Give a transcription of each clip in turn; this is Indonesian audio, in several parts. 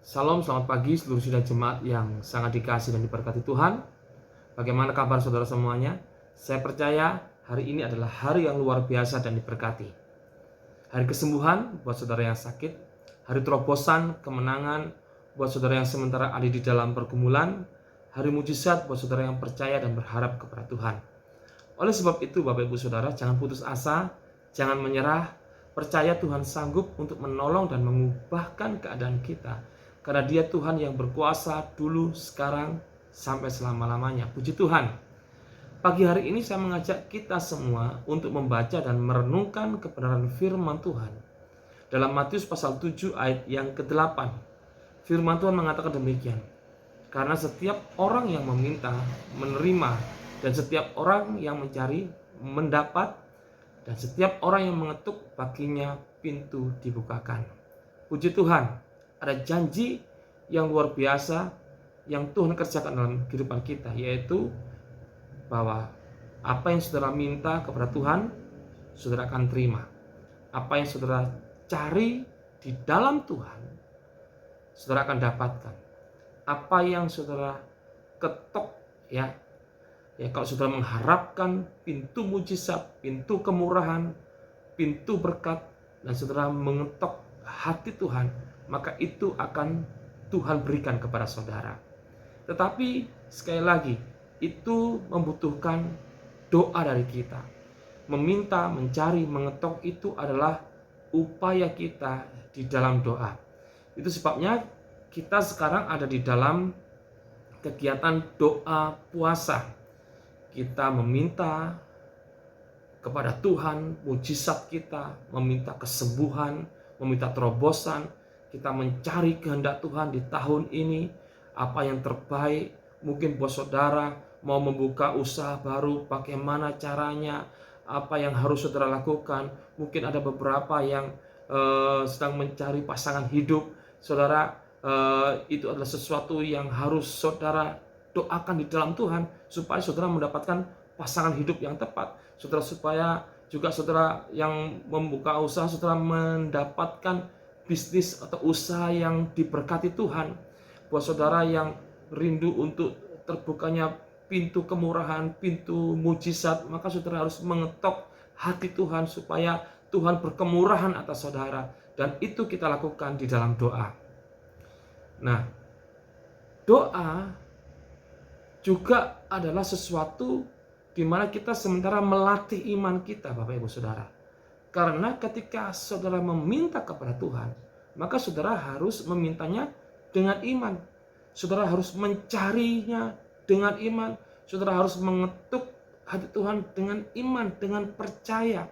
Salam, selamat pagi seluruh sidang jemaat yang sangat dikasih dan diberkati Tuhan. Bagaimana kabar saudara semuanya? Saya percaya hari ini adalah hari yang luar biasa dan diberkati. Hari kesembuhan buat saudara yang sakit, hari terobosan, kemenangan buat saudara yang sementara ada di dalam pergumulan, hari mujizat buat saudara yang percaya dan berharap kepada Tuhan. Oleh sebab itu, Bapak Ibu Saudara, jangan putus asa, jangan menyerah, percaya Tuhan sanggup untuk menolong dan mengubahkan keadaan kita. Karena Dia Tuhan yang berkuasa dulu, sekarang, sampai selama-lamanya. Puji Tuhan. Pagi hari ini saya mengajak kita semua untuk membaca dan merenungkan kebenaran firman Tuhan. Dalam Matius pasal 7 ayat yang ke-8, firman Tuhan mengatakan demikian. Karena setiap orang yang meminta, menerima, dan setiap orang yang mencari, mendapat, dan setiap orang yang mengetuk, baginya pintu dibukakan. Puji Tuhan. Ada janji yang luar biasa yang Tuhan kerjakan dalam kehidupan kita, yaitu bahwa apa yang saudara minta kepada Tuhan, saudara akan terima. Apa yang saudara cari di dalam Tuhan, saudara akan dapatkan. Apa yang saudara ketok, ya kalau saudara mengharapkan pintu mujizat, pintu kemurahan, pintu berkat, dan saudara mengetok hati Tuhan, maka itu akan Tuhan berikan kepada saudara. Tetapi sekali lagi, itu membutuhkan doa dari kita. Meminta, mencari, mengetok itu adalah upaya kita di dalam doa. Itu sebabnya kita sekarang ada di dalam kegiatan doa puasa. Kita meminta kepada Tuhan mujizat kita, meminta kesembuhan, meminta terobosan. Kita mencari kehendak Tuhan di tahun ini, apa yang terbaik. Mungkin buat saudara mau membuka usaha baru, bagaimana caranya, apa yang harus saudara lakukan. Mungkin ada beberapa yang sedang mencari pasangan hidup. Saudara, itu adalah sesuatu yang harus saudara doakan di dalam Tuhan, supaya saudara mendapatkan pasangan hidup yang tepat. Saudara, supaya juga saudara yang membuka usaha, saudara mendapatkan bisnis atau usaha yang diberkati Tuhan. Buat saudara yang rindu untuk terbukanya pintu kemurahan, pintu mujizat, maka saudara harus mengetok hati Tuhan supaya Tuhan berkemurahan atas saudara. Dan itu kita lakukan di dalam doa. Nah, doa juga adalah sesuatu di mana kita sementara melatih iman kita, Bapak Ibu Saudara. Karena ketika saudara meminta kepada Tuhan, maka saudara harus memintanya dengan iman. Saudara harus mencarinya dengan iman. Saudara harus mengetuk hati Tuhan dengan iman, dengan percaya.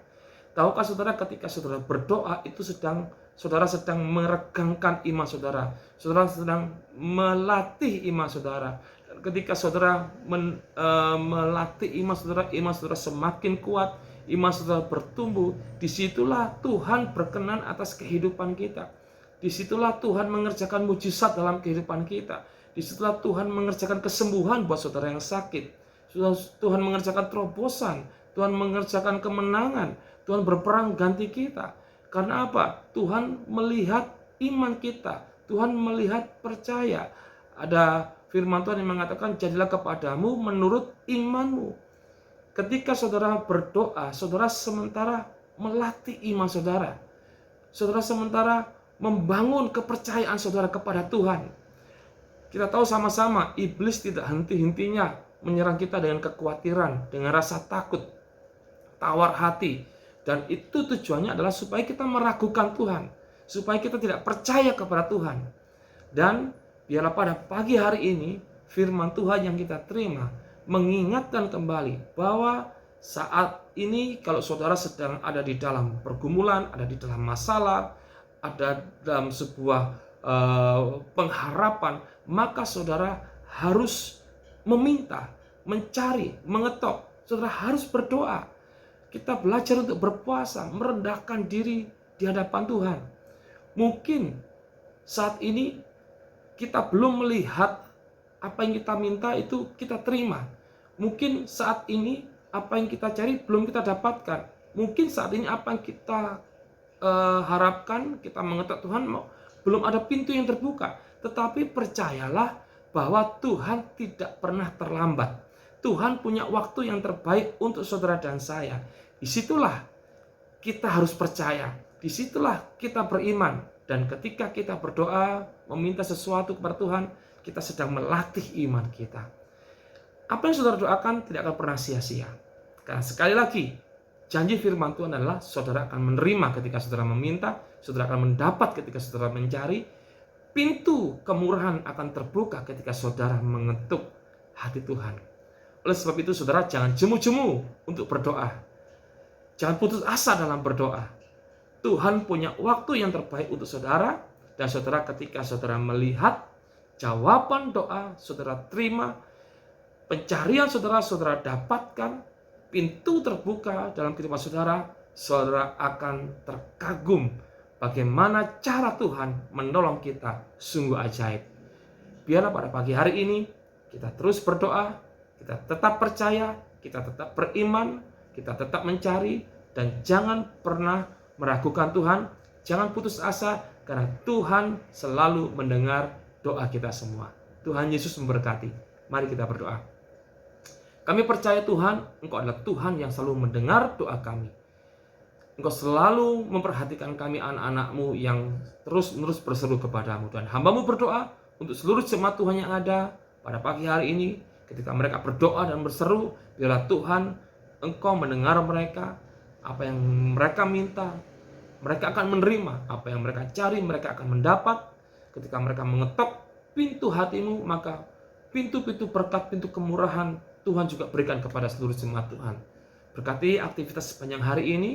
Tahukah saudara, ketika saudara berdoa itu saudara sedang meregangkan iman saudara. Saudara sedang melatih iman saudara. Ketika saudara melatih iman saudara semakin kuat, iman saudara bertumbuh. Disitulah Tuhan berkenan atas kehidupan kita. Disitulah Tuhan mengerjakan mujizat dalam kehidupan kita. Disitulah Tuhan mengerjakan kesembuhan buat saudara yang sakit. Tuhan mengerjakan terobosan. Tuhan mengerjakan kemenangan. Tuhan berperang ganti kita. Karena apa? Tuhan melihat iman kita. Tuhan melihat percaya. Ada firman Tuhan yang mengatakan, jadilah kepadamu menurut imanmu. Ketika saudara berdoa, saudara sementara melatih iman saudara. Saudara sementara membangun kepercayaan saudara kepada Tuhan. Kita tahu sama-sama, iblis tidak henti-hentinya menyerang kita dengan kekhawatiran, dengan rasa takut, tawar hati. Dan itu tujuannya adalah supaya kita meragukan Tuhan, supaya kita tidak percaya kepada Tuhan. Dan biarlah pada pagi hari ini, firman Tuhan yang kita terima mengingatkan kembali bahwa saat ini kalau saudara sedang ada di dalam pergumulan, ada di dalam masalah, ada dalam sebuah pengharapan, maka saudara harus meminta, mencari, mengetok. Saudara harus berdoa. Kita belajar untuk berpuasa, merendahkan diri di hadapan Tuhan. Mungkin saat ini kita belum melihat apa yang kita minta itu kita terima. Mungkin saat ini apa yang kita cari belum kita dapatkan. Mungkin saat ini apa yang kita harapkan, kita mengetok Tuhan, belum ada pintu yang terbuka. Tetapi percayalah bahwa Tuhan tidak pernah terlambat. Tuhan punya waktu yang terbaik untuk saudara dan saya. Disitulah kita harus percaya. Disitulah kita beriman. Dan ketika kita berdoa, meminta sesuatu kepada Tuhan, kita sedang melatih iman kita. Apa yang saudara doakan tidak akan pernah sia-sia. Karena sekali lagi, janji firman Tuhan adalah saudara akan menerima ketika saudara meminta, saudara akan mendapat ketika saudara mencari, pintu kemurahan akan terbuka ketika saudara mengetuk hati Tuhan. Oleh sebab itu saudara jangan jemu-jemu untuk berdoa. Jangan putus asa dalam berdoa. Tuhan punya waktu yang terbaik untuk saudara, dan saudara ketika saudara melihat jawaban doa, saudara terima, pencarian saudara dapatkan, pintu terbuka dalam kehidupan saudara, saudara akan terkagum bagaimana cara Tuhan menolong kita sungguh ajaib. Biarlah pada pagi hari ini kita terus berdoa, kita tetap percaya, kita tetap beriman, kita tetap mencari, dan jangan pernah meragukan Tuhan, jangan putus asa, karena Tuhan selalu mendengar doa kita semua. Tuhan Yesus memberkati. Mari kita berdoa. Kami percaya Tuhan, Engkau adalah Tuhan yang selalu mendengar doa kami. Engkau selalu memperhatikan kami anak-anak-Mu yang terus-menerus berseru kepadamu. Dan hamba-Mu berdoa untuk seluruh jemaat Tuhan yang ada pada pagi hari ini. Ketika mereka berdoa dan berseru, biarlah Tuhan Engkau mendengar mereka. Apa yang mereka minta, mereka akan menerima. Apa yang mereka cari, mereka akan mendapat. Ketika mereka mengetok pintu hati-Mu, maka pintu-pintu berkat, pintu kemurahan Tuhan juga berikan kepada seluruh jemaat Tuhan. Berkati aktivitas sepanjang hari ini.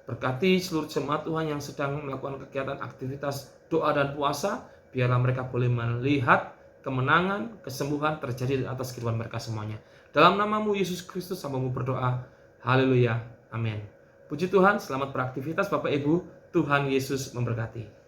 Berkati seluruh jemaat Tuhan yang sedang melakukan kegiatan aktivitas doa dan puasa. Biarlah mereka boleh melihat kemenangan, kesembuhan terjadi di atas kehidupan mereka semuanya. Dalam nama-Mu Yesus Kristus, hamba-Mu berdoa. Haleluya. Amin. Puji Tuhan, selamat beraktivitas Bapak Ibu. Tuhan Yesus memberkati.